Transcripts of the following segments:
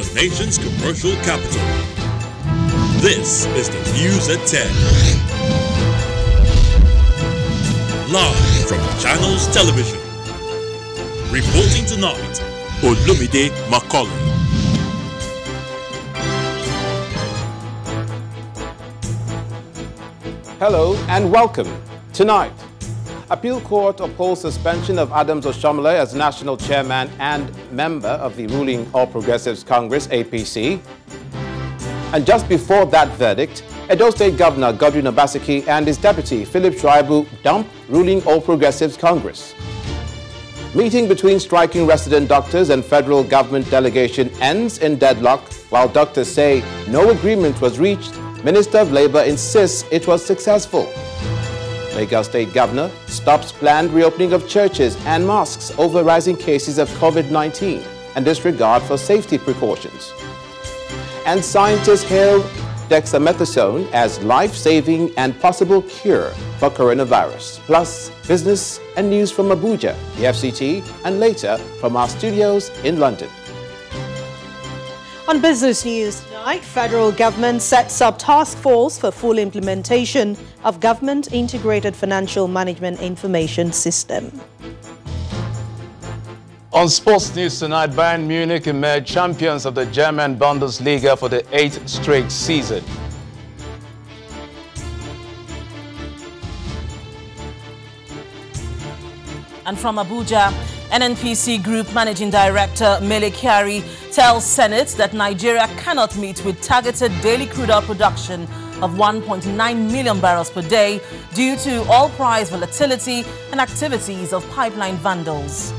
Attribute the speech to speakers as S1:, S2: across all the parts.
S1: the nation's commercial capital. This is the News at 10. Live from Channels Television. Reporting tonight, Olumide Macaulay.
S2: Hello and welcome. Tonight, Appeal Court upholds suspension of Adams Oshomole as National Chairman and member of the ruling All Progressives Congress, APC. And just before that verdict, Edo State Governor Godwin Obaseki and his deputy Philip Shuaibu dump ruling All Progressives Congress. Meeting between striking resident doctors and federal government delegation ends in deadlock, while doctors say no agreement was reached. Minister of Labour insists it was successful. Lagos State Governor stops planned reopening of churches and mosques over rising cases of COVID-19 and disregard for safety precautions. And scientists hailed dexamethasone as life-saving and possible cure for coronavirus. Plus, business and news from Abuja, the FCT, and later from our studios in London.
S3: On business news tonight, federal government sets up task force for full implementation of government integrated financial management information system.
S4: On sports news tonight, Bayern Munich emerged champions of the German Bundesliga for the 8th straight season.
S5: And from Abuja, NNPC Group Managing Director Mele Kyari tells Senate that Nigeria cannot meet with targeted daily crude oil production of 1.9 million barrels per day due to oil price volatility and activities of pipeline vandals.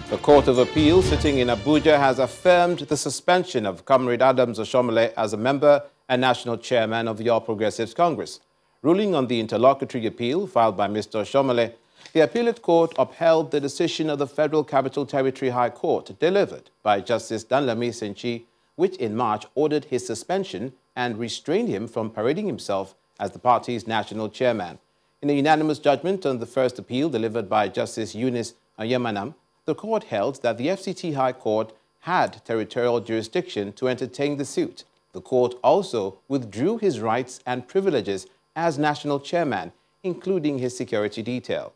S2: The Court of Appeal sitting in Abuja has affirmed the suspension of Comrade Adams Oshomole as a member and national chairman of the All Progressives Congress. Ruling on the interlocutory appeal filed by Mr. Oshomole, the appellate court upheld the decision of the Federal Capital Territory High Court delivered by Justice Danlami Senchi, which in March ordered his suspension and restrained him from parading himself as the party's national chairman. In a unanimous judgment on the first appeal delivered by Justice Eunice Onyemanam, the court held that the FCT High Court had territorial jurisdiction to entertain the suit. The court also withdrew his rights and privileges as national chairman, including his security detail.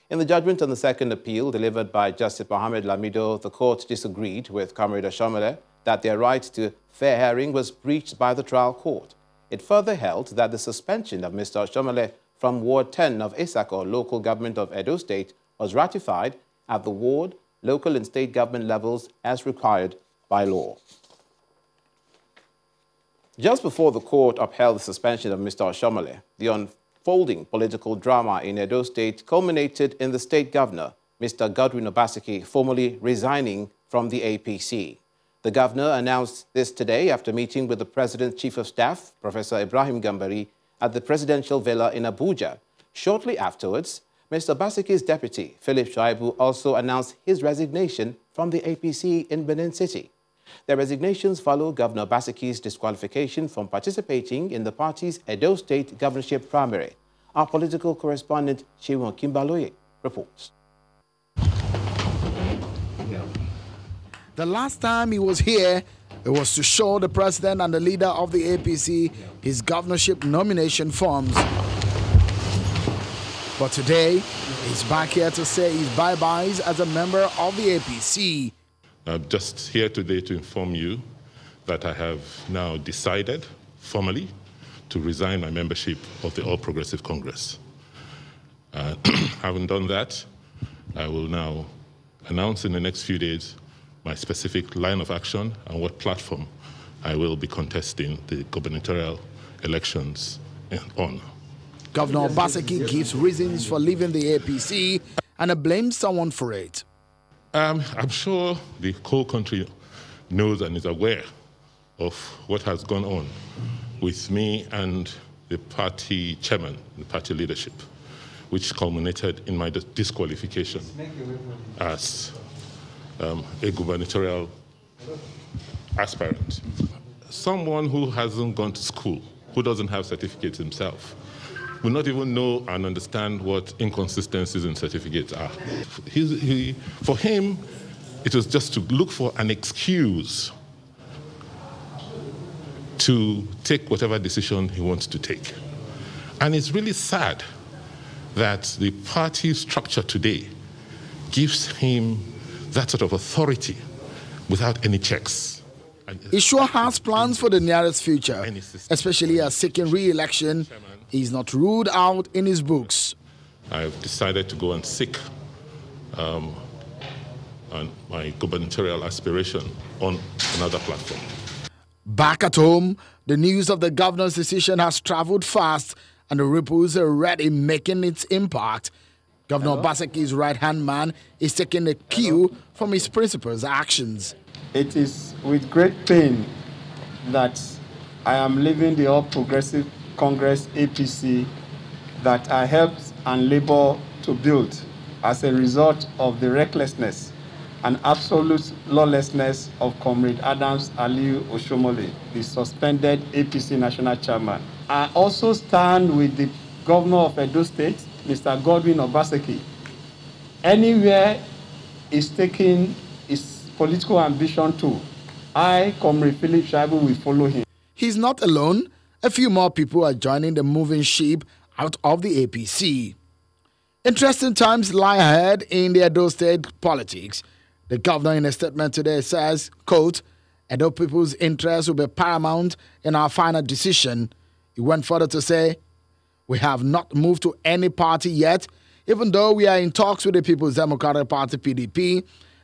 S2: In the judgment on the second appeal delivered by Justice Mohammed Lamido, the court disagreed with Comrade Oshomole that their right to fair hearing was breached by the trial court. It further held that the suspension of Mr. Oshomole from Ward 10 of Isako, local government of Edo State, was ratified at the ward, local and state government levels as required by law. Just before the court upheld the suspension of Mr. Oshomole, the unfolding political drama in Edo State culminated in the state governor, Mr. Godwin Obaseki, formally resigning from the APC. The governor announced this today after meeting with the President's Chief of Staff, Professor Ibrahim Gambari, at the presidential villa in Abuja. Shortly afterwards, Mr. Obaseki's deputy, Philip Shuaibu, also announced his resignation from the APC in Benin City. Their resignations follow Governor Obaseki's disqualification from participating in the party's Edo State governorship primary. Our political correspondent, Chewon Kimbaloye, reports.
S6: The last time he was here, it was to show the president and the leader of the APC his governorship nomination forms. But today, he's back here to say his bye-byes as a member of the APC.
S7: I'm just here today to inform you that I have now decided formally to resign my membership of the All Progressive Congress. Having done that, I will now announce in the next few days my specific line of action and what platform I will be contesting the gubernatorial elections on.
S6: Governor Obaseki gives reasons for leaving the APC and blames someone for it.
S7: I'm sure the whole country knows and is aware of what has gone on with me and the party chairman, the party leadership, which culminated in my disqualification as a gubernatorial aspirant. someone who hasn't gone to school, who doesn't have certificates himself, will not even know and understand what inconsistencies in certificates are. For him, it was just to look for an excuse to take whatever decision he wants to take. And it's really sad that the party structure today gives him that sort of authority without any checks.
S6: He sure has plans for the nearest future, especially as seeking re-election. He's not ruled out in his books.
S7: I've decided to go and seek my gubernatorial aspiration on another platform.
S6: Back at home, the news of the governor's decision has traveled fast and the ripples are already making its impact. Governor Obaseki's right-hand man is taking a cue from his principal's actions.
S8: It is with great pain that I am leaving the All Progressive Congress APC that I helped and labored to build as a result of the recklessness and absolute lawlessness of Comrade Adams Aliyu Oshomole, the suspended APC national chairman. I also stand with the governor of Edo State, Mr. Godwin Obaseki. Anywhere he's taking his political ambition to, I, Comrade Philip Shaibu, will follow him.
S6: He's not alone. A few more people are joining the moving sheep out of the APC. Interesting times lie ahead in the Edo State politics. The governor in a statement today says, quote, Edo people's interests will be paramount in our final decision. He went further to say, we have not moved to any party yet, even though we are in talks with the People's Democratic Party, PDP.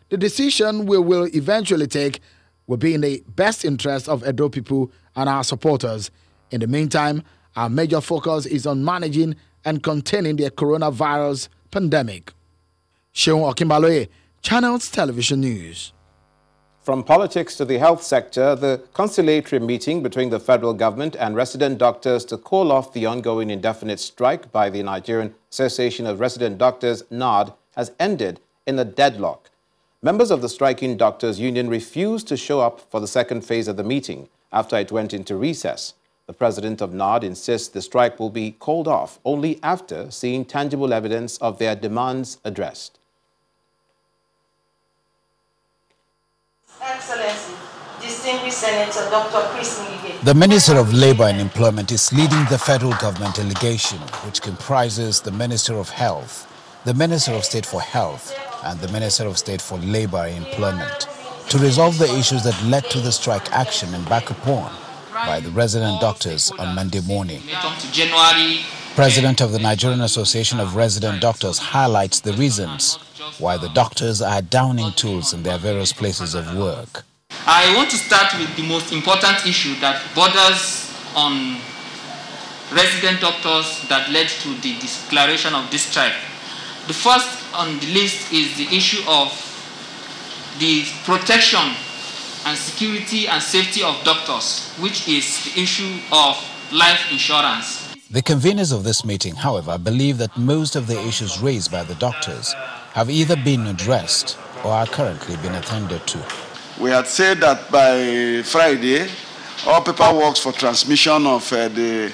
S6: The decision we will eventually take will be in the best interest of Edo people and our supporters. In the meantime, our major focus is on managing and containing the coronavirus pandemic. Sheon Okimbaloye, Channels Television News.
S2: From politics to the health sector, the conciliatory meeting between the federal government and resident doctors to call off the ongoing indefinite strike by the Nigerian Association of Resident Doctors, NARD, has ended in a deadlock. Members of the striking doctors union refused to show up for the second phase of the meeting after it went into recess. The president of NARD insists the strike will be called off only after seeing tangible evidence of their demands addressed.
S9: Excellency, distinguished Senator Dr. Chris Ngige.
S10: The Minister of Labour and Employment is leading the federal government delegation, which comprises the Minister of Health, the Minister of State for Health, and the Minister of State for Labour and Employment, to resolve the issues that led to the strike action embarked upon by the resident doctors on Monday morning. President of the Nigerian Association of Resident Doctors highlights the reasons why the doctors are downing tools in their various places of work.
S11: I want to start with the most important issue that borders on resident doctors that led to the declaration of this strike. The first on the list is the issue of the protection and security and safety of doctors, which is the issue of life insurance.
S10: The conveners of this meeting, however, believe that most of the issues raised by the doctors have either been addressed or are currently being attended to.
S12: We had said that by Friday, all paperwork for transmission of the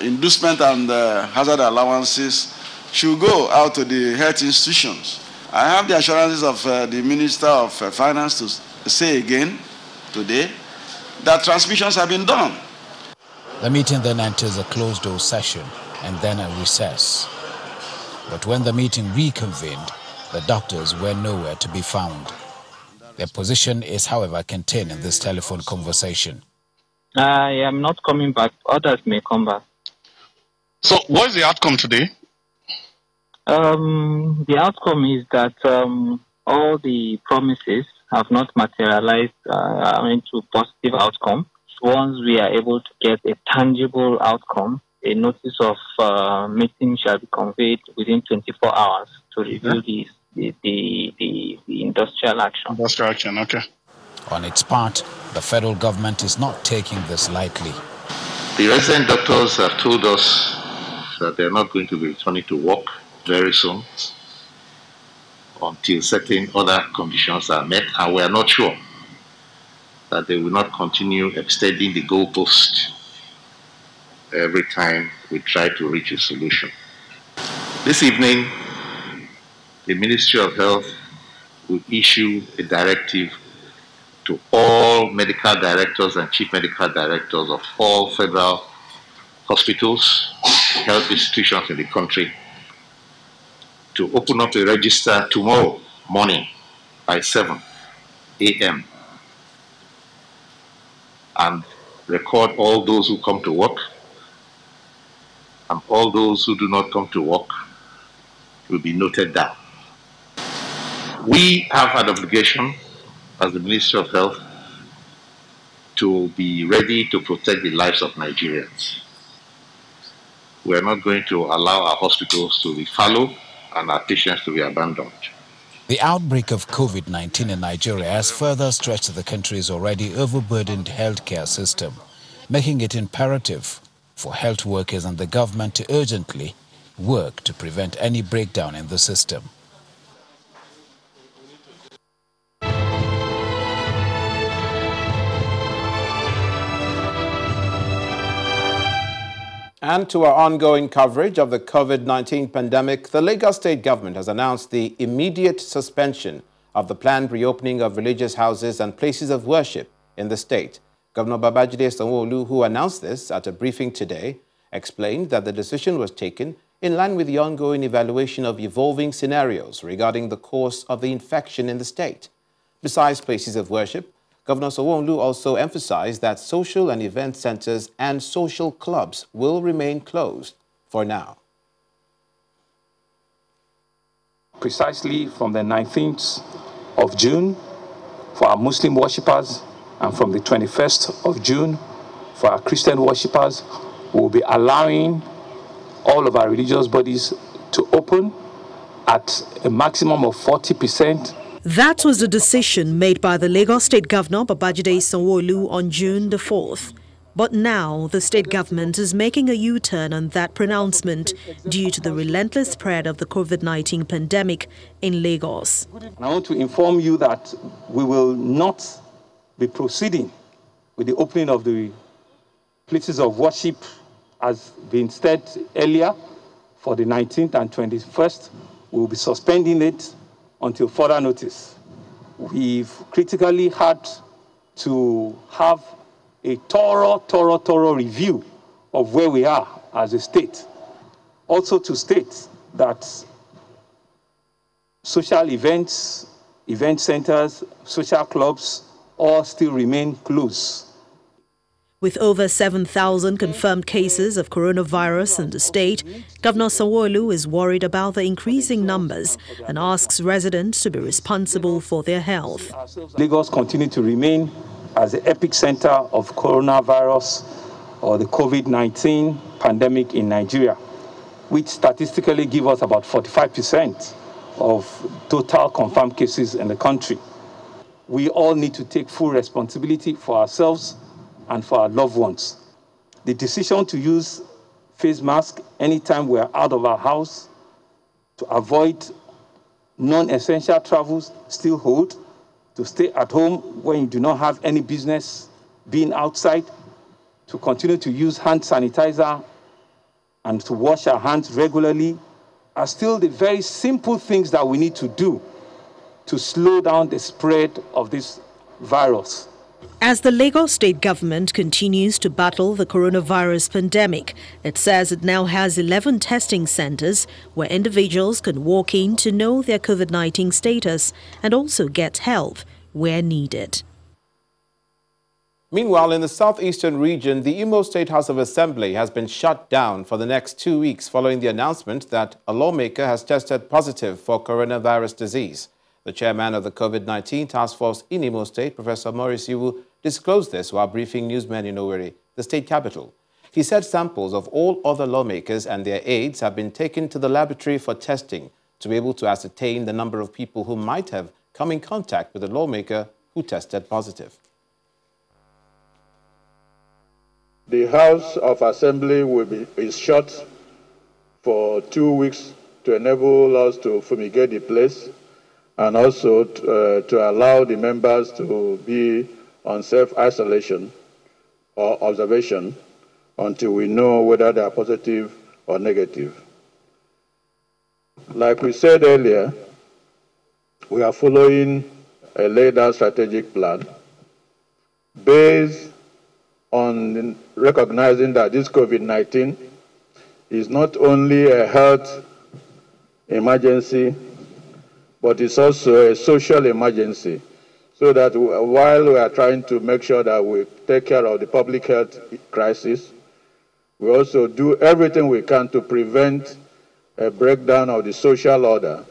S12: inducement and hazard allowances should go out to the health institutions. I have the assurances of the Minister of Finance to say again today that transmissions have been done.
S10: The meeting then enters a closed-door session and then a recess. But when the meeting reconvened, the doctors were nowhere to be found. Their position is, however, contained in this telephone conversation.
S13: I am not coming back. Others may come back.
S14: So what is the outcome today?
S13: The outcome is that all the promises have not materialized into positive outcome. Once we are able to get a tangible outcome, a notice of meeting shall be conveyed within 24 hours to review the industrial action.
S14: Industrial action, okay.
S10: On its part, the federal government is not taking this lightly.
S15: The resident doctors have told us that they're not going to be returning to work very soon until certain other conditions are met, and we are not sure. that they will not continue extending the goalpost every time we try to reach a solution. This evening, the Ministry of Health will issue a directive to all medical directors and chief medical directors of all federal hospitals, health institutions in the country, to open up a register tomorrow morning by 7 a.m. and record all those who come to work, and all those who do not come to work will be noted down. We have an obligation as the Ministry of Health to be ready to protect the lives of Nigerians. We are not going to allow our hospitals to be fallow and our patients to be abandoned.
S10: The outbreak of COVID-19 in Nigeria has further stretched the country's already overburdened healthcare system, making it imperative for health workers and the government to urgently work to prevent any breakdown in the system.
S2: And to our ongoing coverage of the COVID-19 pandemic, the Lagos State government has announced the immediate suspension of the planned reopening of religious houses and places of worship in the state. Governor Babajide Sanwo-Olu, who announced this at a briefing today, explained that the decision was taken in line with the ongoing evaluation of evolving scenarios regarding the course of the infection in the state. Besides places of worship, Governor Sanwo-Olu also emphasized that social and event centers and social clubs will remain closed for now.
S16: Precisely from the 19th of June for our Muslim worshippers and from the 21st of June for our Christian worshippers, we will be allowing all of our religious bodies to open at a maximum of 40%.
S3: That was the decision made by the Lagos State Governor Babajide Sanwo-Olu on June the 4th. But now the state government is making a U-turn on that pronouncement due to the relentless spread of the COVID-19 pandemic in Lagos.
S16: And I want to inform you that we will not be proceeding with the opening of the places of worship as been said earlier for the 19th and 21st. We will be suspending it until further notice. We've critically had to have a thorough review of where we are as a state. Also to state that social events, event centers, social clubs all still remain closed.
S3: With over 7,000 confirmed cases of coronavirus in the state, Governor Sanwo-Olu is worried about the increasing numbers and asks residents to be responsible for their health.
S16: Lagos continues to remain as the epicenter of coronavirus or the COVID-19 pandemic in Nigeria, which statistically gives us about 45% of total confirmed cases in the country. We all need to take full responsibility for ourselves and for our loved ones. The decision to use face mask anytime we're out of our house, to avoid non-essential travels still hold, to stay at home when you do not have any business being outside, to continue to use hand sanitizer and to wash our hands regularly are still the very simple things that we need to do to slow down the spread of this virus.
S3: As the Lagos state government continues to battle the coronavirus pandemic, it says it now has 11 testing centers where individuals can walk in to know their COVID-19 status and also get help where needed.
S2: Meanwhile, in the southeastern region, the Imo State House of Assembly has been shut down for the next 2 weeks following the announcement that a lawmaker has tested positive for coronavirus disease. The chairman of the COVID-19 task force in Imo State, Professor Maurice Iwu, disclosed this while briefing newsmen in Owerri, the state capital. He said samples of all other lawmakers and their aides have been taken to the laboratory for testing to be able to ascertain the number of people who might have come in contact with the lawmaker who tested positive.
S17: The House of Assembly is shut for 2 weeks to enable us to fumigate the place and also to allow the members to be on self-isolation or observation until we know whether they are positive or negative. Like we said earlier, we are following a laid-out strategic plan based on recognizing that this COVID-19 is not only a health emergency, but it's also a social emergency. So that while we are trying to make sure that we take care of the public health crisis, we also do everything we can to prevent a breakdown of the social order.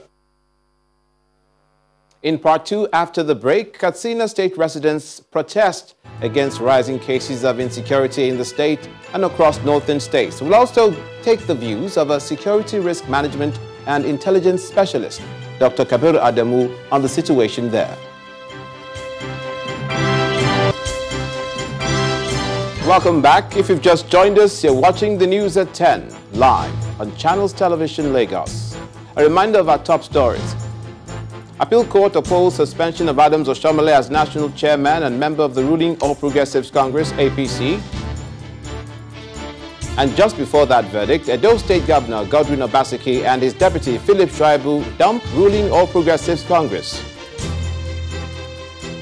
S2: In part two, after the break, Katsina State residents protest against rising cases of insecurity in the state and across northern states. We'll also take the views of a security risk management and intelligence specialist, Dr. Cabrera Adamu, on the situation there. Welcome back. If you've just joined us, you're watching the news at 10, live on Channels Television Lagos. A reminder of our top stories. Appeal Court upholds suspension of Adams Oshomole as National Chairman and member of the ruling All Progressives Congress, APC. And just before that verdict, Edo State Governor Godwin Obaseki and his deputy Philip Shuaibu dump ruling All Progressives Congress.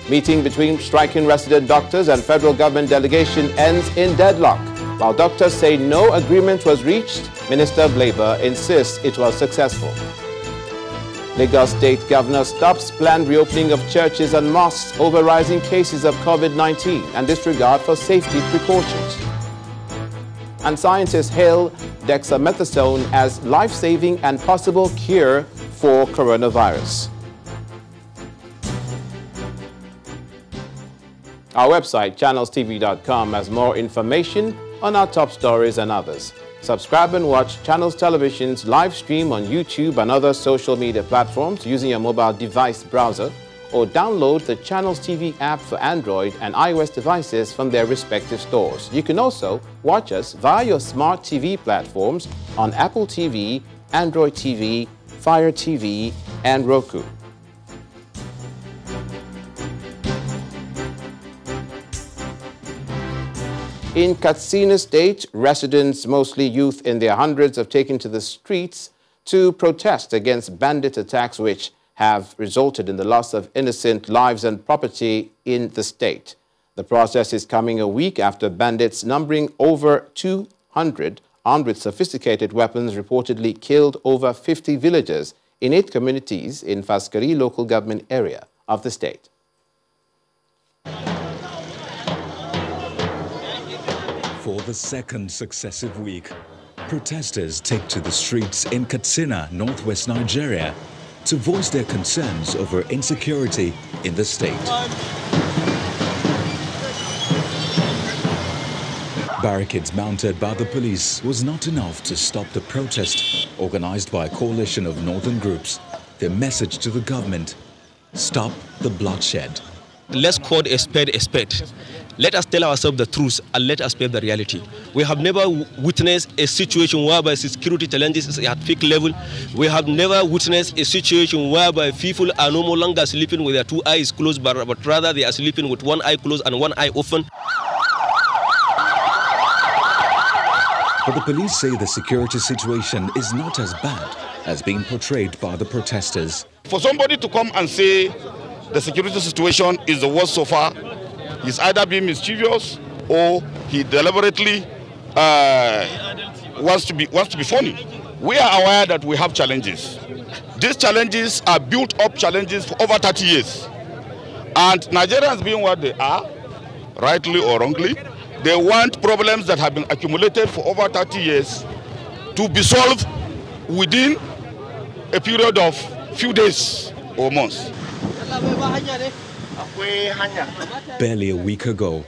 S2: Meeting between striking resident doctors and federal government delegation ends in deadlock. While doctors say no agreement was reached, Minister of Labour insists it was successful. Lagos State Governor stops planned reopening of churches and mosques over rising cases of COVID-19 and disregard for safety precautions. And scientists hail dexamethasone as life-saving and possible cure for coronavirus. Our website, channelstv.com, has more information on our top stories and others. Subscribe and watch Channels Television's live stream on YouTube and other social media platforms using your mobile device browser, or download the Channels TV app for Android and iOS devices from their respective stores. You can also watch us via your smart TV platforms on Apple TV, Android TV, Fire TV, and Roku. In Katsina State, residents, mostly youth in their hundreds, have taken to the streets to protest against bandit attacks which have resulted in the loss of innocent lives and property in the state. The process is coming a week after bandits numbering over 200, armed with sophisticated weapons, reportedly killed over 50 villagers in 8 communities in Faskari local government area of the state.
S18: For the second successive week, protesters take to the streets in Katsina, northwest Nigeria, to voice their concerns over insecurity in the state. Barricades mounted by the police was not enough to stop the protest organized by a coalition of northern groups. Their message to the government: stop the bloodshed.
S19: Let's call a spade a spade. Let us tell ourselves the truth and let us face the reality. We have never witnessed a situation whereby security challenges is at peak level. We have never witnessed a situation whereby people are no longer sleeping with their 2 eyes closed, but rather they are sleeping with 1 eye closed and 1 eye open.
S18: But the police say the security situation is not as bad as being portrayed by the protesters.
S14: For somebody to come and say the security situation is the worst so far, he's either being mischievous or he deliberately wants to be funny. We are aware that we have challenges. These challenges are built-up challenges for over 30 years. And Nigerians being what they are, rightly or wrongly, they want problems that have been accumulated for over 30 years to be solved within a period of few days or months.
S18: Barely a week ago,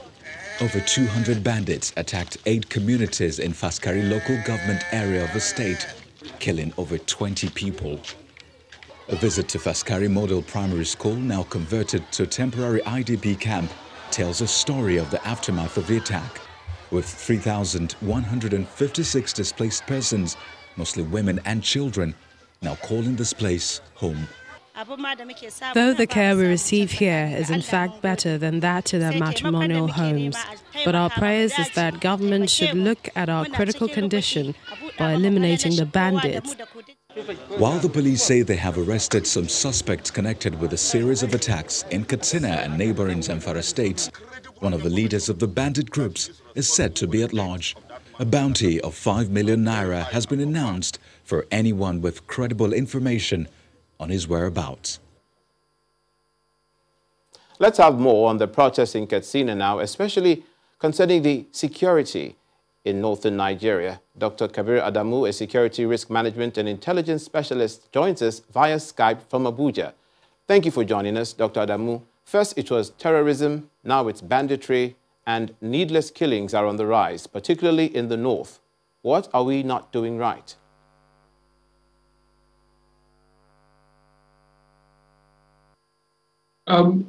S18: over 200 bandits attacked 8 communities in Faskari local government area of the state, killing over 20 people. A visit to Faskari Model Primary School, now converted to a temporary IDP camp, tells a story of the aftermath of the attack, with 3,156 displaced persons, mostly women and children, now calling this place home.
S20: Though the care we receive here is in fact better than that in our matrimonial homes, but our prayers is that government should look at our critical condition by eliminating the bandits.
S18: While the police say they have arrested some suspects connected with a series of attacks in Katsina and neighboring Zamfara states, one of the leaders of the bandit groups is said to be at large. A bounty of 5 million naira has been announced for anyone with credible information on his whereabouts.
S2: Let's have more on the protests in Katsina now, especially concerning the security in northern Nigeria. Dr. Cabrera Adamu, a security risk management and intelligence specialist, joins us via Skype from Abuja. Thank you for joining us, Dr. Adamu. First, it was terrorism, now it's banditry, and needless killings are on the rise, particularly in the north. What are we not doing right?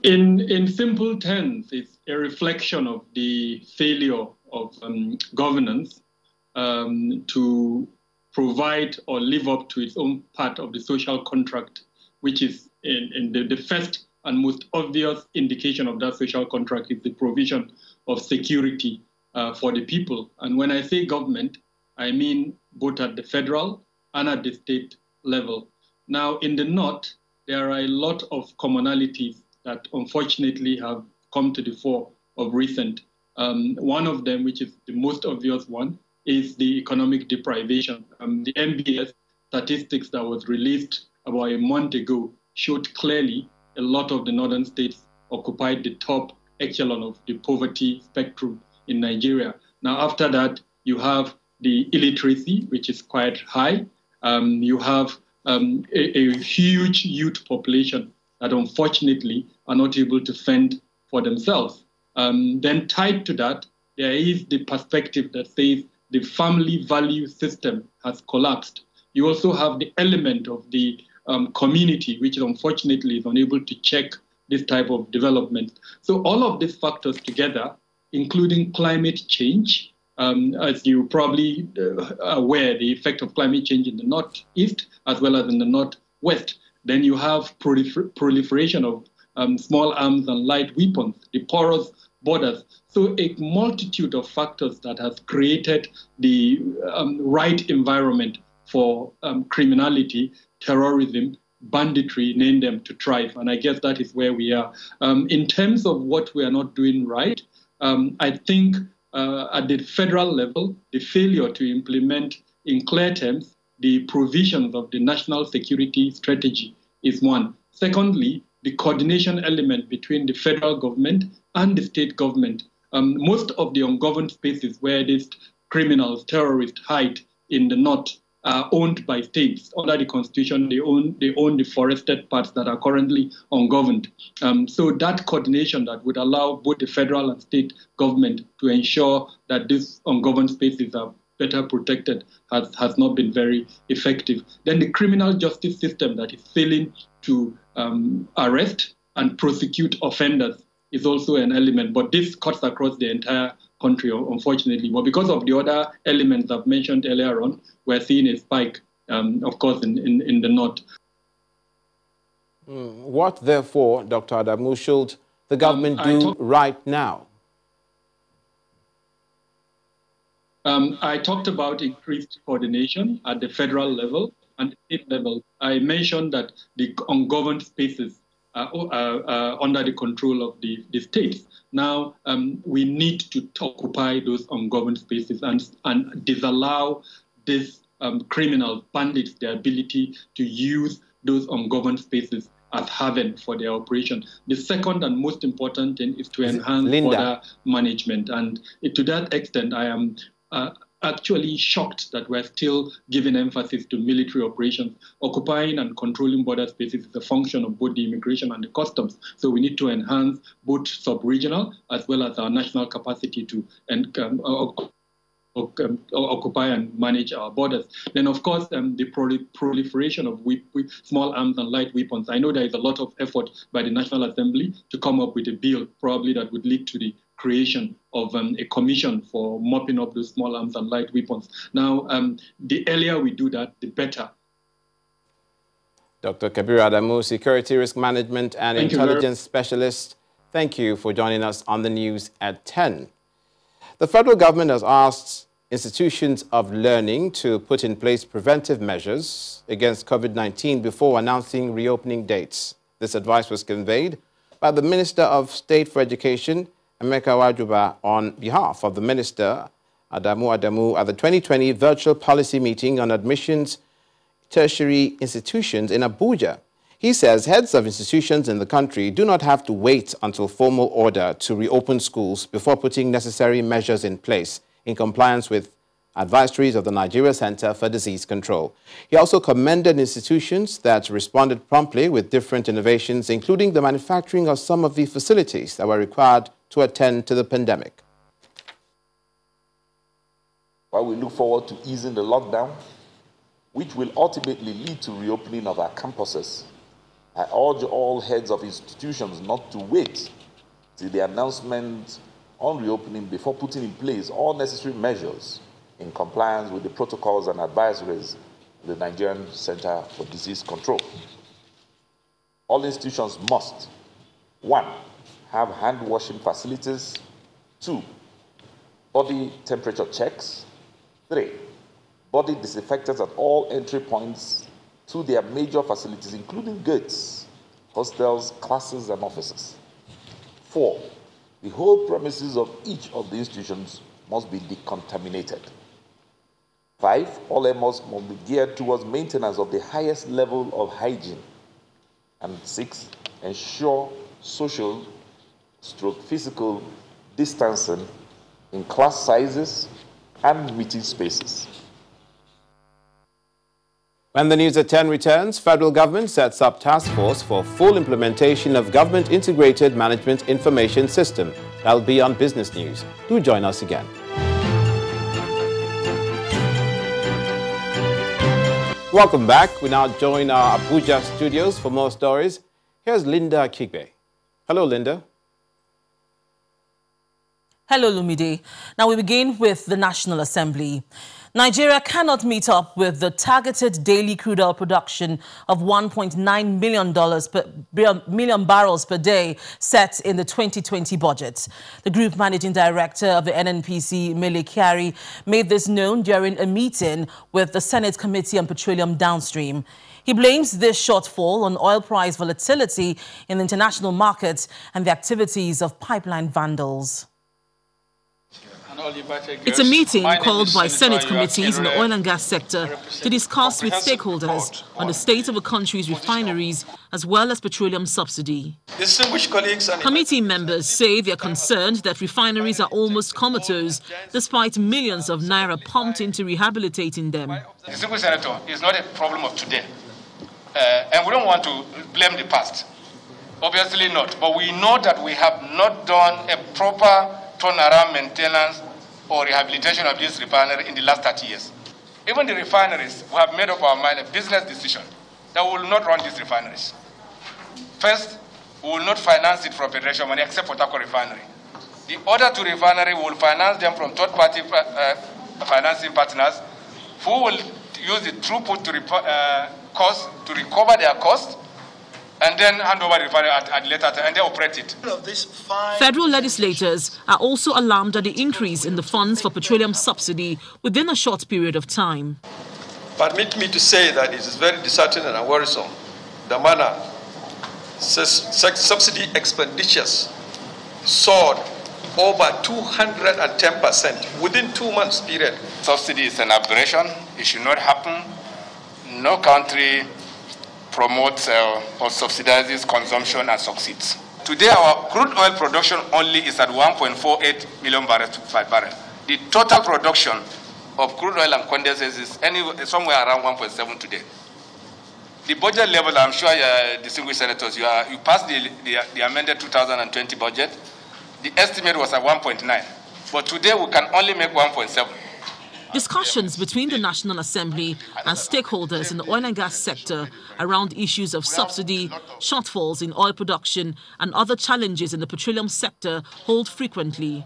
S21: In simple terms, it's a reflection of the failure of governance to provide or live up to its own part of the social contract, which is in the first and most obvious indication of that social contract is the provision of security for the people. And when I say government, I mean both at the federal and at the state level. Now, in the north, there are a lot of commonalities that unfortunately have come to the fore of recent. One of them, which is the most obvious one, is the economic deprivation. The MBS statistics that was released about a month ago showed clearly a lot of the northern states occupied the top echelon of the poverty spectrum in Nigeria. Now, after that, you have the illiteracy, which is quite high. You have a huge youth population that unfortunately are not able to fend for themselves. Then tied to that, there is the perspective that says the family value system has collapsed. You also have the element of the community, which unfortunately is unable to check this type of development. So all of these factors together, including climate change, as you probably are aware, the effect of climate change in the northeast as well as in the northwest. Then you have proliferation of small arms and light weapons, the porous borders. So a multitude of factors that has created the right environment for criminality, terrorism, banditry, name them, to thrive. And I guess that is where we are. In terms of what we are not doing right, I think at the federal level, the failure to implement in clear terms the provisions of the national security strategy is one. Secondly, the coordination element between the federal government and the state government. Most of the ungoverned spaces where these criminals, terrorists hide in the north are owned by states. Under the constitution, they own the forested parts that are currently ungoverned. So that coordination that would allow both the federal and state government to ensure that these ungoverned spaces are better protected has not been very effective. Then the criminal justice system that is failing to arrest and prosecute offenders is also an element, but this cuts across the entire country, unfortunately. But because of the other elements I've mentioned earlier on, we're seeing a spike, of course, in the north.
S2: What, therefore, Dr. Adamu, should the government do right now?
S21: I talked about increased coordination at the federal level and state level. I mentioned that the ungoverned spaces are under the control of the states. Now, we need to occupy those ungoverned spaces and disallow these criminals, bandits, the ability to use those ungoverned spaces as haven for their operation. The second and most important thing is to enhance border management. And to that extent, I am actually shocked that we're still giving emphasis to military operations. Occupying and controlling border spaces is a function of both the immigration and the customs. So we need to enhance both sub-regional as well as our national capacity to occupy and manage our borders. Then, of course, the proliferation of small arms and light weapons. I know there is a lot of effort by the National Assembly to come up with a bill, probably that would lead to the creation of a commission for mopping up those small arms and light weapons. Now, the earlier we do that, the better.
S2: Dr. Cabrera Adamu, Security Risk Management and Intelligence Specialist, thank you for joining us on the news at 10. The federal government has asked institutions of learning to put in place preventive measures against COVID-19 before announcing reopening dates. This advice was conveyed by the Minister of State for Education, Emeka Wajuba, on behalf of the Minister, Adamu, at the 2020 virtual policy meeting on admissions tertiary institutions in Abuja. He says heads of institutions in the country do not have to wait until formal order to reopen schools before putting necessary measures in place in compliance with advisories of the Nigeria Center for Disease Control. He also commended institutions that responded promptly with different innovations, including the manufacturing of some of the facilities that were required to attend to the pandemic.
S1: While we look forward to easing the lockdown, which will ultimately lead to reopening of our campuses, I urge all heads of institutions not to wait till the announcement on reopening before putting in place all necessary measures in compliance with the protocols and advisories of the Nigerian Center for Disease Control. All institutions must, 1, have hand-washing facilities, 2, body temperature checks, 3, body disinfectants at all entry points to their major facilities, including gates, hostels, classes, and offices. 4, the whole premises of each of the institutions must be decontaminated. 5, all efforts must be geared towards maintenance of the highest level of hygiene. And 6, ensure social/physical distancing in class sizes and meeting spaces.
S2: When the news at 10 returns, federal government sets up task force for full implementation of government integrated management information system. That'll be on Business News. Do join us again. Welcome back. We now join our Abuja studios for more stories. Here's Linda Kigbe. Hello, Linda.
S5: Hello, Lumide. Now we begin with the National Assembly. Nigeria cannot meet up with the targeted daily crude oil production of $1.9 million barrels per day set in the 2020 budget. The Group Managing Director of the NNPC, Mele Kyari, made this known during a meeting with the Senate Committee on Petroleum Downstream. He blames this shortfall on oil price volatility in the international markets and the activities of pipeline vandals. It's a meeting called by Senate committees in the oil and gas sector to discuss with stakeholders on the state of the country's refineries as well as petroleum subsidy.
S22: Distinguished colleagues and
S5: committee members say they are concerned that refineries are almost comatose despite millions of naira pumped into rehabilitating them.
S22: Distinguished Senator, it's not a problem of today. And we don't want to blame the past. Obviously not. But we know that we have not done a proper turnaround maintenance or rehabilitation of this refinery in the last 30 years. Even the refineries, we have made up our mind a business decision that we will not run these refineries. First, we will not finance it from federation money except for Tako refinery. The other two refineries, we will finance them from third-party financing partners who will use the throughput to recover their cost and then hand over the refinery at later time and they operate it.
S5: Federal legislators are also alarmed at the increase in the funds for petroleum subsidy within a short period of time.
S22: Permit me to say that it is very disheartening and worrisome the manner subsidy expenditures soared over 210% within 2 months period.
S1: Subsidy is an aberration. It should not happen. No country promotes or subsidizes consumption and succeeds.
S22: Today, our crude oil production only is at 1.48 million barrels per barrel. The total production of crude oil and condensates is somewhere around 1.7 today. The budget level, I'm sure, distinguished senators, you passed the amended 2020 budget. The estimate was at 1.9, but today we can only make 1.7.
S5: Discussions between the National Assembly and stakeholders in the oil and gas sector around issues of subsidy, shortfalls in oil production and other challenges in the petroleum sector hold frequently.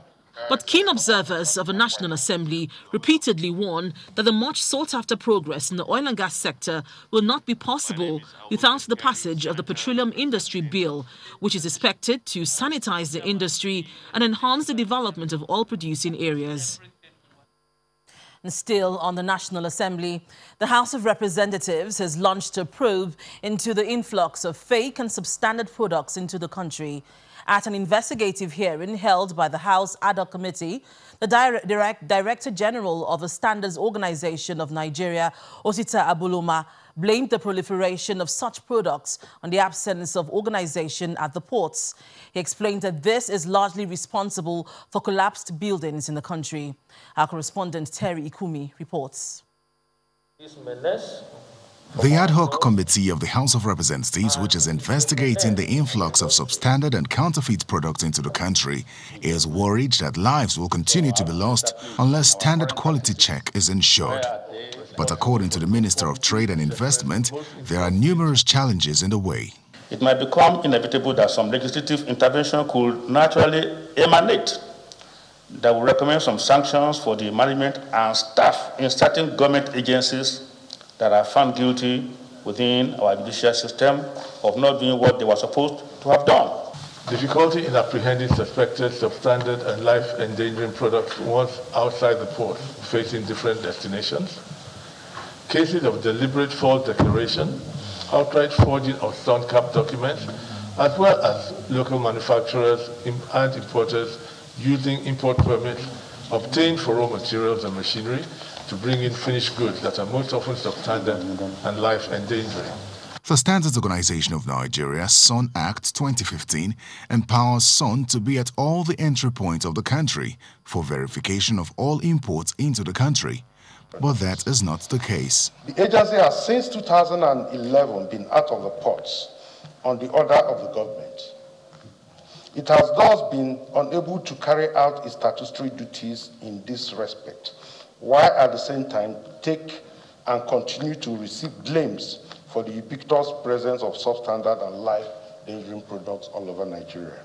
S5: But keen observers of a National Assembly repeatedly warn that the much sought-after progress in the oil and gas sector will not be possible without the passage of the Petroleum Industry Bill, which is expected to sanitize the industry and enhance the development of oil-producing areas. And still on the National Assembly, the House of Representatives has launched a probe into the influx of fake and substandard products into the country. At an investigative hearing held by the House Ad hoc Committee, the Director General of the Standards Organization of Nigeria, Osita Abuloma, blamed the proliferation of such products on the absence of organization at the ports. He explained that this is largely responsible for collapsed buildings in the country. Our correspondent Terry Ikumi reports.
S4: The ad hoc committee of the House of Representatives, which is investigating the influx of substandard and counterfeit products into the country, is worried that lives will continue to be lost unless standard quality check is ensured. But according to the Minister of Trade and Investment, there are numerous challenges in the way.
S7: It might become inevitable that some legislative intervention could naturally emanate that will recommend some sanctions for the management and staff in certain government agencies that are found guilty within our judicial system of not doing what they were supposed to have done.
S23: Difficulty in apprehending suspected, substandard, and life-endangering products once outside the port, facing different destinations. Cases of deliberate false declaration, outright forging of SUNCAP documents, as well as local manufacturers and importers using import permits obtained for raw materials and machinery to bring in finished goods that are most often substandard and life-endangering.
S4: The Standards Organization of Nigeria, SUN Act 2015, empowers SUN to be at all the entry points of the country for verification of all imports into the country. But that is not the case.
S24: The agency has since 2011 been out of the ports on the order of the government. It has thus been unable to carry out its statutory duties in this respect, while at the same time take and continue to receive blames for the ubiquitous presence of substandard and life-endangering products all over Nigeria.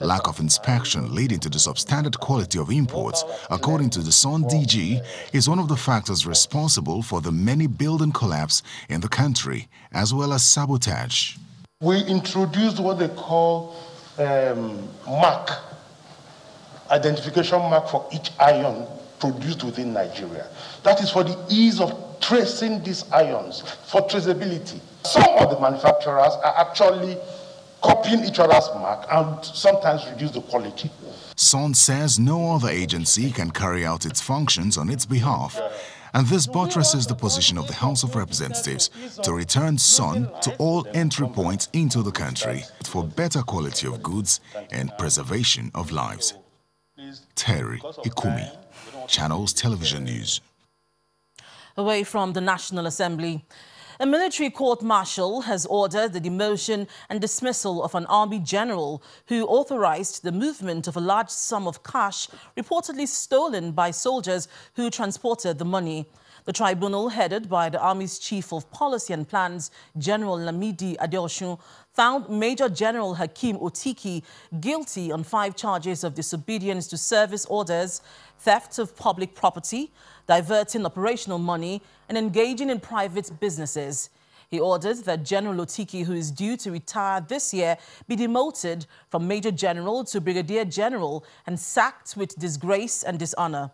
S4: Lack of inspection leading to the substandard quality of imports, according to the SUN DG, is one of the factors responsible for the many building collapse in the country, as well as sabotage.
S24: We introduced what they call mark, identification mark for each iron produced within Nigeria. That is for the ease of tracing these ions, for traceability. Some of the manufacturers are actually copying each other's mark and sometimes reduce the quality.
S4: SUN says no other agency can carry out its functions on its behalf, and this buttresses the position of the House of Representatives to return SUN to all entry points into the country for better quality of goods and preservation of lives. Terry Ikumi, Channels Television News.
S5: Away from the National Assembly, a military court-martial has ordered the demotion and dismissal of an army general who authorized the movement of a large sum of cash reportedly stolen by soldiers who transported the money. The tribunal, headed by the Army's Chief of Policy and Plans, General Lamidi Adeosun, found Major General Hakeem Otiki guilty on 5 charges of disobedience to service orders, theft of public property, diverting operational money, and engaging in private businesses. He ordered that General Otiki, who is due to retire this year, be demoted from Major General to Brigadier General and sacked with disgrace and dishonor.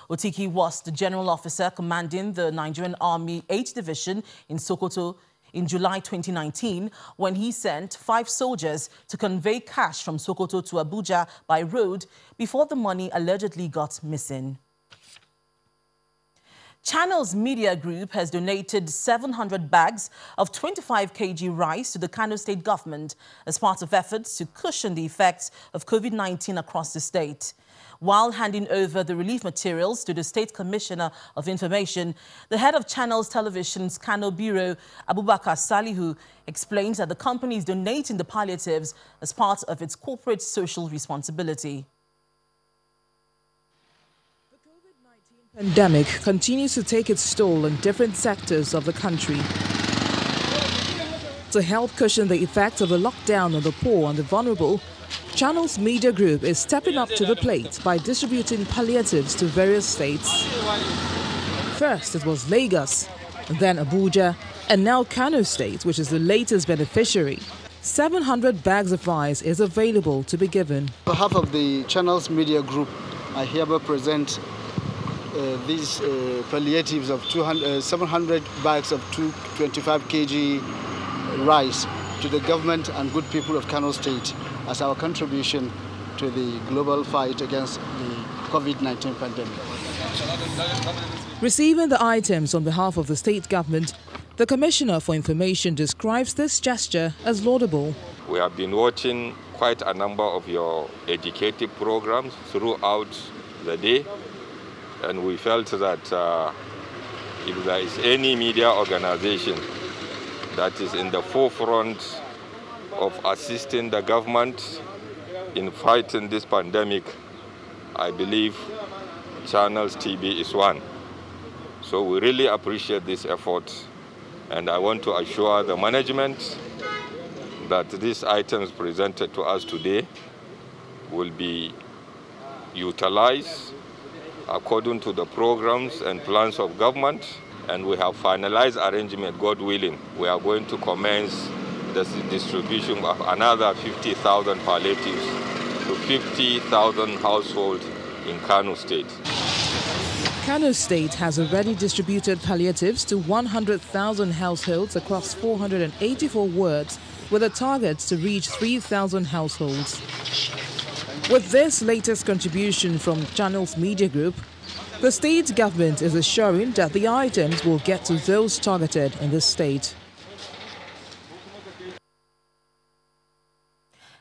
S5: Otiki was the general officer commanding the Nigerian Army 8th Division in Sokoto in July 2019 when he sent 5 soldiers to convey cash from Sokoto to Abuja by road before the money allegedly got missing. Channels Media Group has donated 700 bags of 25 kg rice to the Kano State government as part of efforts to cushion the effects of COVID-19 across the state. While handing over the relief materials to the State Commissioner of Information, the head of Channels Television's Kano Bureau, Abubakar Salihu, explains that the company is donating the palliatives as part of its corporate social responsibility.
S25: The COVID-19 pandemic continues to take its toll in different sectors of the country. To help cushion the effects of the lockdown on the poor and the vulnerable, Channels Media Group is stepping up to the plate by distributing palliatives to various states. First, it was Lagos, then Abuja, and now Kano State, which is the latest beneficiary. 700 bags of rice is available to be given.
S6: On behalf of the Channels Media Group, I hereby present these palliatives of 700 bags of 25 kg rice to the government and good people of Kano State as our contribution to the global fight against the COVID-19 pandemic.
S25: Receiving the items on behalf of the state government, the Commissioner for Information describes this gesture as laudable.
S8: We have been watching quite a number of your educative programs throughout the day, and we felt that if there is any media organization that is in the forefront of assisting the government in fighting this pandemic, I believe Channels TV is one. So we really appreciate this effort, and I want to assure the management that these items presented to us today will be utilized according to the programs and plans of government, and we have finalized arrangement, God willing. We are going to commence the distribution of another 50,000 palliatives to 50,000 households in Kano State.
S25: Kano State has already distributed palliatives to 100,000 households across 484 wards, with a target to reach 3,000 households. With this latest contribution from Channels Media Group, the state government is assuring that the items will get to those targeted in the state.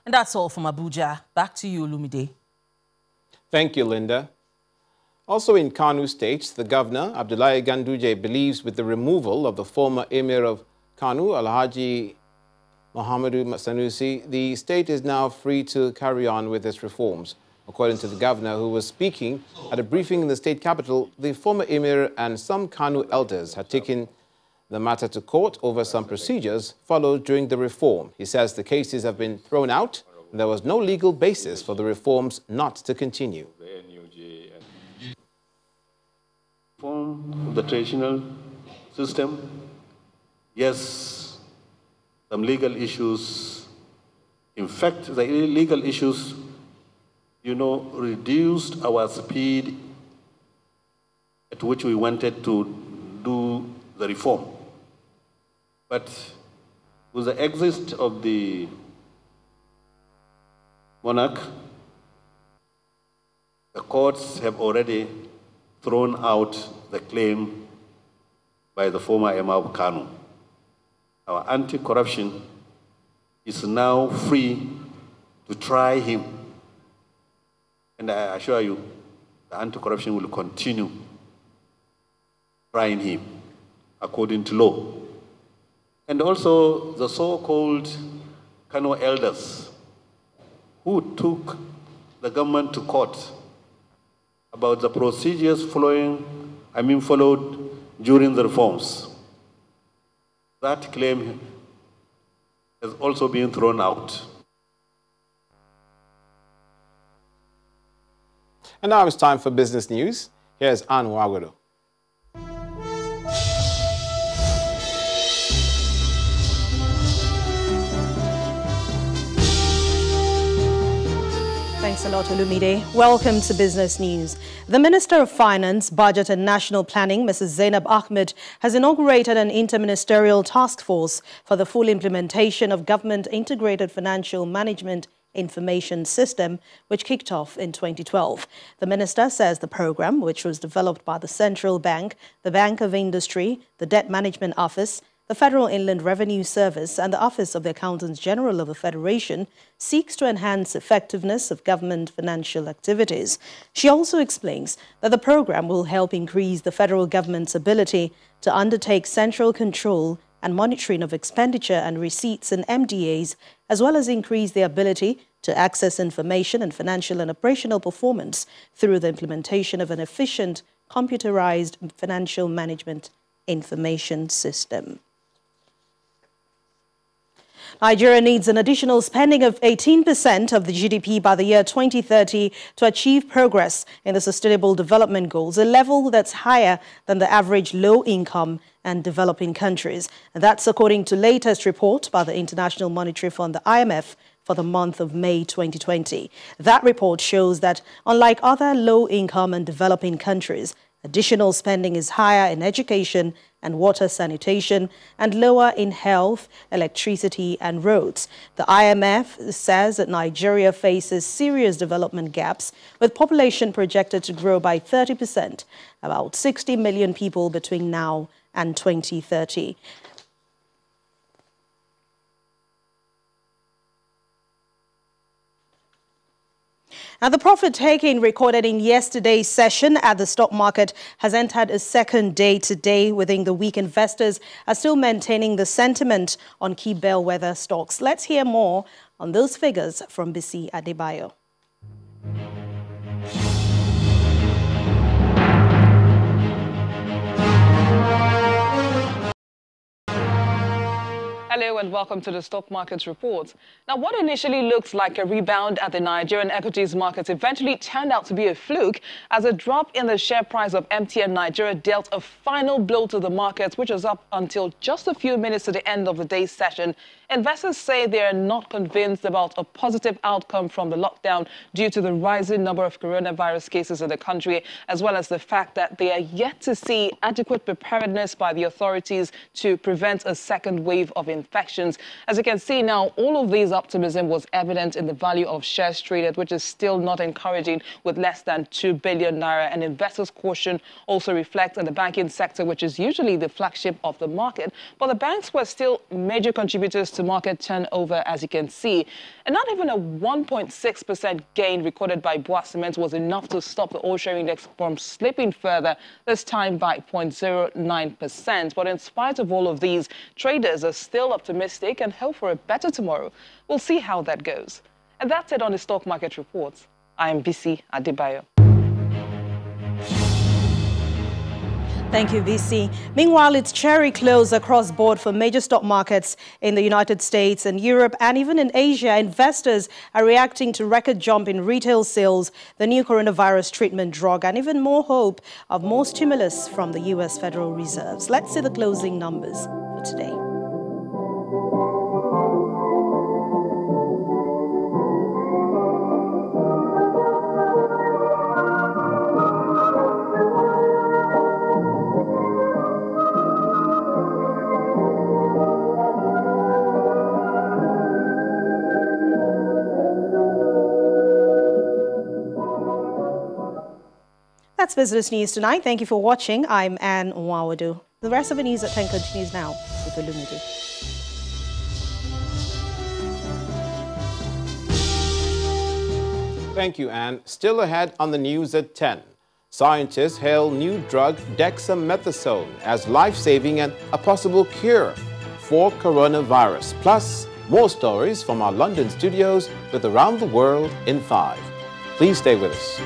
S5: And that's all from Abuja. Back to you, Lumide.
S2: Thank you, Linda. Also in Kano State, the governor, Abdullahi Ganduje, believes with the removal of the former emir of Kano, Alhaji Muhammadu Sanusi, the state is now free to carry on with its reforms. According to the governor, who was speaking at a briefing in the state capital, the former emir and some Kano elders had taken the matter to court over some procedures followed during the reform. He says the cases have been thrown out and there was no legal basis for the reforms not to continue.
S9: Reform of the traditional system, yes, some legal issues. In fact, the legal issues, reduced our speed at which we wanted to do the reform. But with the exit of the monarch, the courts have already thrown out the claim by the former Emir of Kano. Our anti-corruption is now free to try him. And I assure you, the anti-corruption will continue trying him according to law. And also the so-called Kano elders who took the government to court about the procedures followed during the reforms. That claim has also been thrown out.
S2: And now it's time for business news. Here's Anne Wagoro.
S3: Thanks a lot, Olumide. Welcome to Business News. The Minister of Finance, Budget and National Planning, Mrs. Zainab Ahmed, has inaugurated an interministerial task force for the full implementation of Government Integrated Financial Management Information System, which kicked off in 2012. The minister says the program, which was developed by the Central Bank, the Bank of Industry, the Debt Management Office, the Federal Inland Revenue Service and the Office of the Accountants General of the Federation, seeks to enhance effectiveness of government financial activities. She also explains that the program will help increase the federal government's ability to undertake central control and monitoring of expenditure and receipts in MDAs, as well as increase their ability to access information and financial and operational performance through the implementation of an efficient, computerized financial management information system. Nigeria needs an additional spending of 18% of the GDP by the year 2030 to achieve progress in the Sustainable Development Goals, a level that's higher than the average low-income and developing countries. And that's according to latest report by the International Monetary Fund, the IMF, for the month of May 2020. That report shows that, unlike other low-income and developing countries, additional spending is higher in education and water sanitation and lower in health, electricity and roads. The IMF says that Nigeria faces serious development gaps, with population projected to grow by 30%, about 60 million people between now and 2030. Now, the profit-taking recorded in yesterday's session at the stock market has entered a second day today. Within the week, investors are still maintaining the sentiment on key bellwether stocks. Let's hear more on those figures from Bisi Adebayo.
S10: Hello and welcome to the Stock Markets Report. Now, what initially looks like a rebound at the Nigerian equities markets eventually turned out to be a fluke, as a drop in the share price of MTN Nigeria dealt a final blow to the markets, which was up until just a few minutes to the end of the day's session. Investors say they are not convinced about a positive outcome from the lockdown due to the rising number of coronavirus cases in the country, as well as the fact that they are yet to see adequate preparedness by the authorities to prevent a second wave of infections. As you can see now, all of these optimism was evident in the value of shares traded, which is still not encouraging, with less than 2 billion naira. And investors' caution also reflects in the banking sector, which is usually the flagship of the market. But the banks were still major contributors to market turnover, as you can see. And not even a 1.6% gain recorded by Boa Cement was enough to stop the all-share index from slipping further, this time by 0.09%. But in spite of all of these, traders are still optimistic and hope for a better tomorrow. We'll see how that goes. And that's it on the Stock Market Reports. I am Bisi Adebayo.
S3: Thank you, VC. Meanwhile, it's cherry close across board for major stock markets in the United States and Europe, and even in Asia. Investors are reacting to record jump in retail sales, the new coronavirus treatment drug, and even more hope of more stimulus from the U.S. Federal Reserve. Let's see the closing numbers for today. That's Business News Tonight. Thank you for watching. I'm Anne Nwawadu. The rest of the news at 10 continues now with Olumide.
S2: Thank you, Anne. Still ahead on the news at 10. Scientists hail new drug dexamethasone as life-saving and a possible cure for coronavirus. Plus, more stories from our London studios with Around the World in 5. Please stay with us.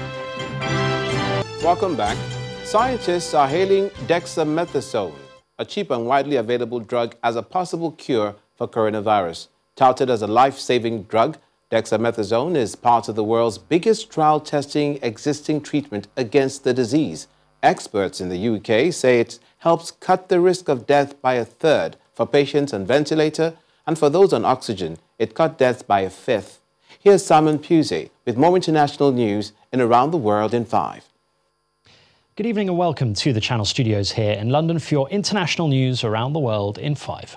S2: Welcome back. Scientists are hailing dexamethasone, a cheap and widely available drug, as a possible cure for coronavirus. Touted as a life-saving drug, dexamethasone is part of the world's biggest trial testing existing treatment against the disease. Experts in the UK say it helps cut the risk of death by 1/3 for patients on ventilator, and for those on oxygen, it cut deaths by 1/5. Here's Simon Pusey with more international news in Around the World in 5.
S11: Good evening and welcome to the Channel Studios here in London for your international news around the world in 5.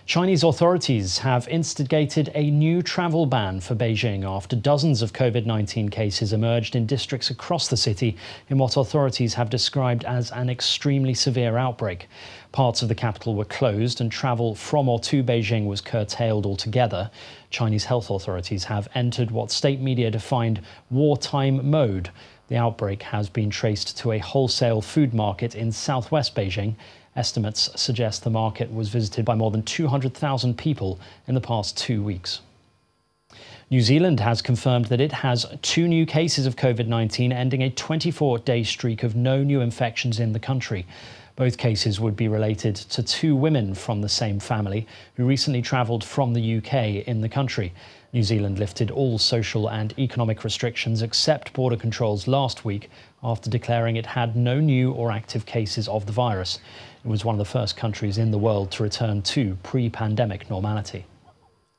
S11: Chinese authorities have instigated a new travel ban for Beijing after dozens of COVID-19 cases emerged in districts across the city in what authorities have described as an extremely severe outbreak. Parts of the capital were closed and travel from or to Beijing was curtailed altogether. Chinese health authorities have entered what state media defined wartime mode. The outbreak has been traced to a wholesale food market in southwest Beijing. Estimates suggest the market was visited by more than 200,000 people in the past 2 weeks. New Zealand has confirmed that it has 2 new cases of COVID-19, ending a 24-day streak of no new infections in the country. Both cases would be related to 2 women from the same family who recently travelled from the UK in the country. New Zealand lifted all social and economic restrictions except border controls last week after declaring it had no new or active cases of the virus. It was one of the first countries in the world to return to pre-pandemic normality.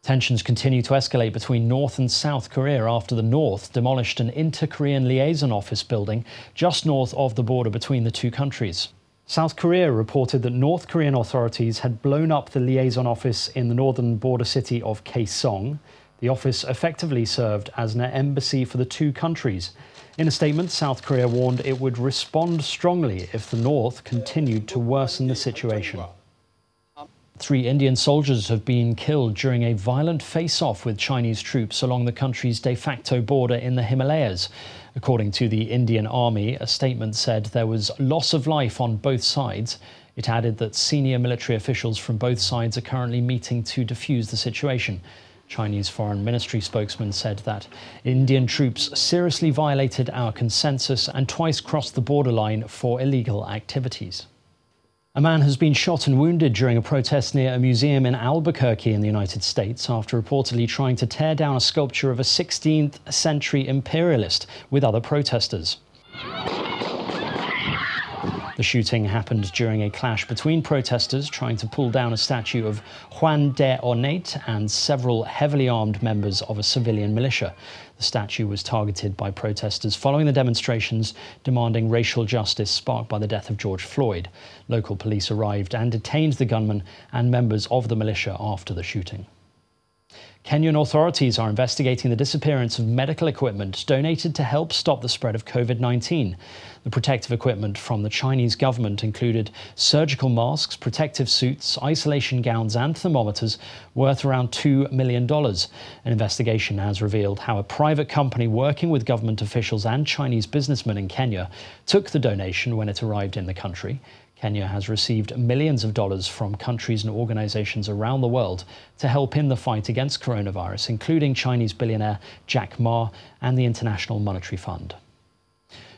S11: Tensions continue to escalate between North and South Korea after the North demolished an inter-Korean liaison office building just north of the border between the 2 countries. South Korea reported that North Korean authorities had blown up the liaison office in the northern border city of Kaesong. The office effectively served as an embassy for the 2 countries. In a statement, South Korea warned it would respond strongly if the North continued to worsen the situation. 3 Indian soldiers have been killed during a violent face-off with Chinese troops along the country's de facto border in the Himalayas. According to the Indian Army, a statement said there was loss of life on both sides. It added that senior military officials from both sides are currently meeting to defuse the situation. Chinese Foreign Ministry spokesman said that Indian troops seriously violated our consensus and twice crossed the borderline for illegal activities. A man has been shot and wounded during a protest near a museum in Albuquerque in the United States after reportedly trying to tear down a sculpture of a 16th century imperialist with other protesters. The shooting happened during a clash between protesters trying to pull down a statue of Juan de Ornate and several heavily armed members of a civilian militia. The statue was targeted by protesters following the demonstrations demanding racial justice sparked by the death of George Floyd. Local police arrived and detained the gunman and members of the militia after the shooting. Kenyan authorities are investigating the disappearance of medical equipment donated to help stop the spread of COVID-19. The protective equipment from the Chinese government included surgical masks, protective suits, isolation gowns and thermometers worth around $2 million. An investigation has revealed how a private company working with government officials and Chinese businessmen in Kenya took the donation when it arrived in the country. Kenya has received millions of dollars from countries and organizations around the world to help in the fight against coronavirus, including Chinese billionaire Jack Ma and the International Monetary Fund.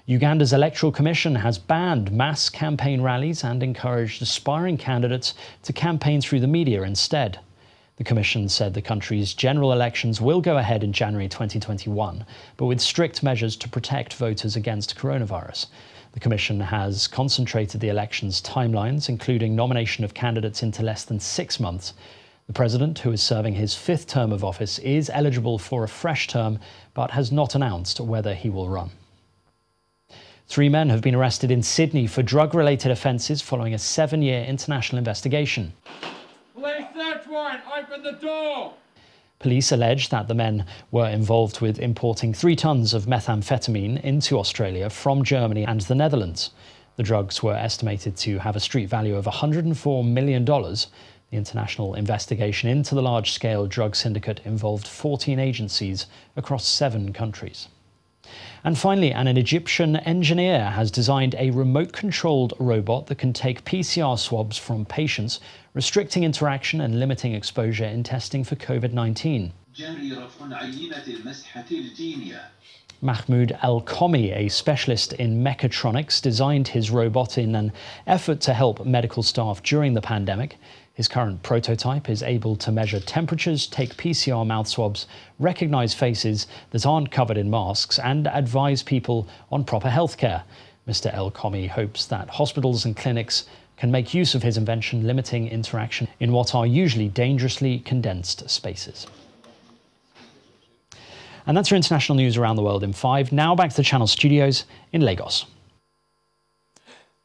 S11: Uganda's Electoral Commission has banned mass campaign rallies and encouraged aspiring candidates to campaign through the media instead. The Commission said the country's general elections will go ahead in January 2021, but with strict measures to protect voters against coronavirus. The Commission has concentrated the election's timelines, including nomination of candidates, into less than 6 months. The President, who is serving his 5th term of office, is eligible for a fresh term, but has not announced whether he will run. 3 men have been arrested in Sydney for drug-related offences following a 7-year international investigation.
S12: Police search warrant, open the door!
S11: Police allege that the men were involved with importing 3 tons of methamphetamine into Australia from Germany and the Netherlands. The drugs were estimated to have a street value of $104 million. The international investigation into the large-scale drug syndicate involved 14 agencies across 7 countries. And finally, an Egyptian engineer has designed a remote-controlled robot that can take PCR swabs from patients, restricting interaction and limiting exposure in testing for COVID-19. Mahmoud El-Komi, a specialist in mechatronics, designed his robot in an effort to help medical staff during the pandemic. His current prototype is able to measure temperatures, take PCR mouth swabs, recognise faces that aren't covered in masks, and advise people on proper healthcare. Mr. El-Komi hopes that hospitals and clinics can make use of his invention, limiting interaction in what are usually dangerously condensed spaces. And that's your international news around the world in 5. Now back to the Channel studios in Lagos.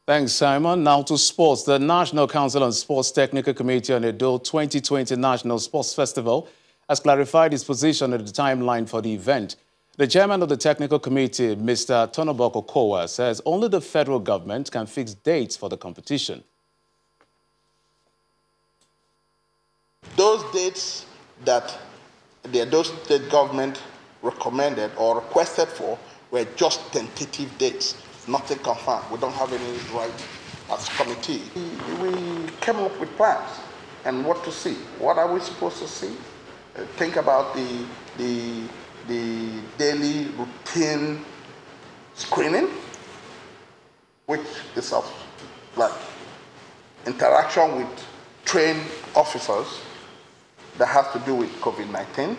S2: Thanks, Simon. Now to sports. The National Council on Sports Technical Committee on Edo 2020 National Sports Festival has clarified its position on the timeline for the event. The chairman of the technical committee, Mr. Tonoboko Kowa, says only the federal government can fix dates for the competition.
S13: Those dates that the Edo State government recommended or requested for were just tentative dates. Nothing confirmed. We don't have any right as committee. We came up with plans and what to see. What are we supposed to see? think about the daily routine screening, which is of like interaction with trained officers that have to do with COVID-19.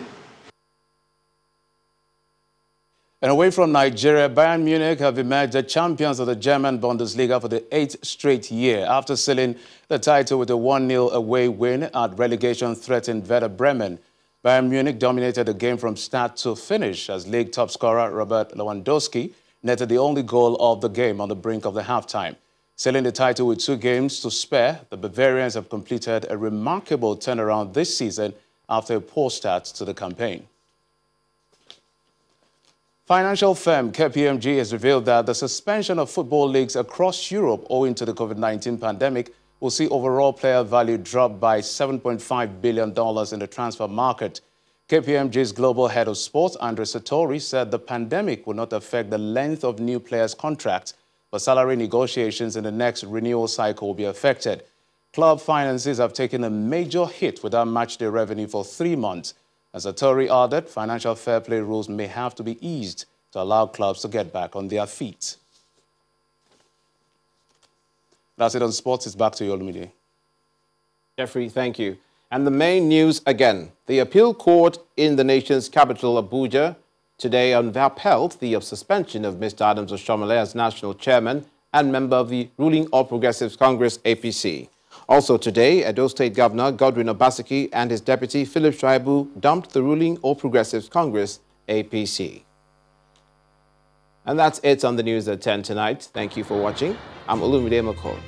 S2: And away from Nigeria, Bayern Munich have emerged the champions of the German Bundesliga for the 8th straight year after sealing the title with a 1-0 away win at relegation-threatened Werder Bremen. Bayern Munich dominated the game from start to finish as league top scorer Robert Lewandowski netted the only goal of the game on the brink of the halftime. Sealing the title with 2 games to spare, the Bavarians have completed a remarkable turnaround this season after a poor start to the campaign. Financial firm KPMG has revealed that the suspension of football leagues across Europe owing to the COVID-19 pandemic will see overall player value drop by $7.5 billion in the transfer market. KPMG's global head of sports, Andre Satori, said the pandemic will not affect the length of new players' contracts, but salary negotiations in the next renewal cycle will be affected. Club finances have taken a major hit without matchday revenue for 3 months. As Satori added, financial fair play rules may have to be eased to allow clubs to get back on their feet. That's it on sports. It's back to you, Olumide. Jeffrey, thank you. And the main news again. The appeal court in the nation's capital, Abuja, today upheld the suspension of Mr. Adams Oshomole as national chairman and member of the ruling All Progressives Congress, APC. Also today, Edo State Governor Godwin Obaseki and his deputy Philip Shaibu dumped the ruling All Progressives Congress, APC. And that's it on the news at 10 tonight. Thank you for watching. I'm Olumide McCall.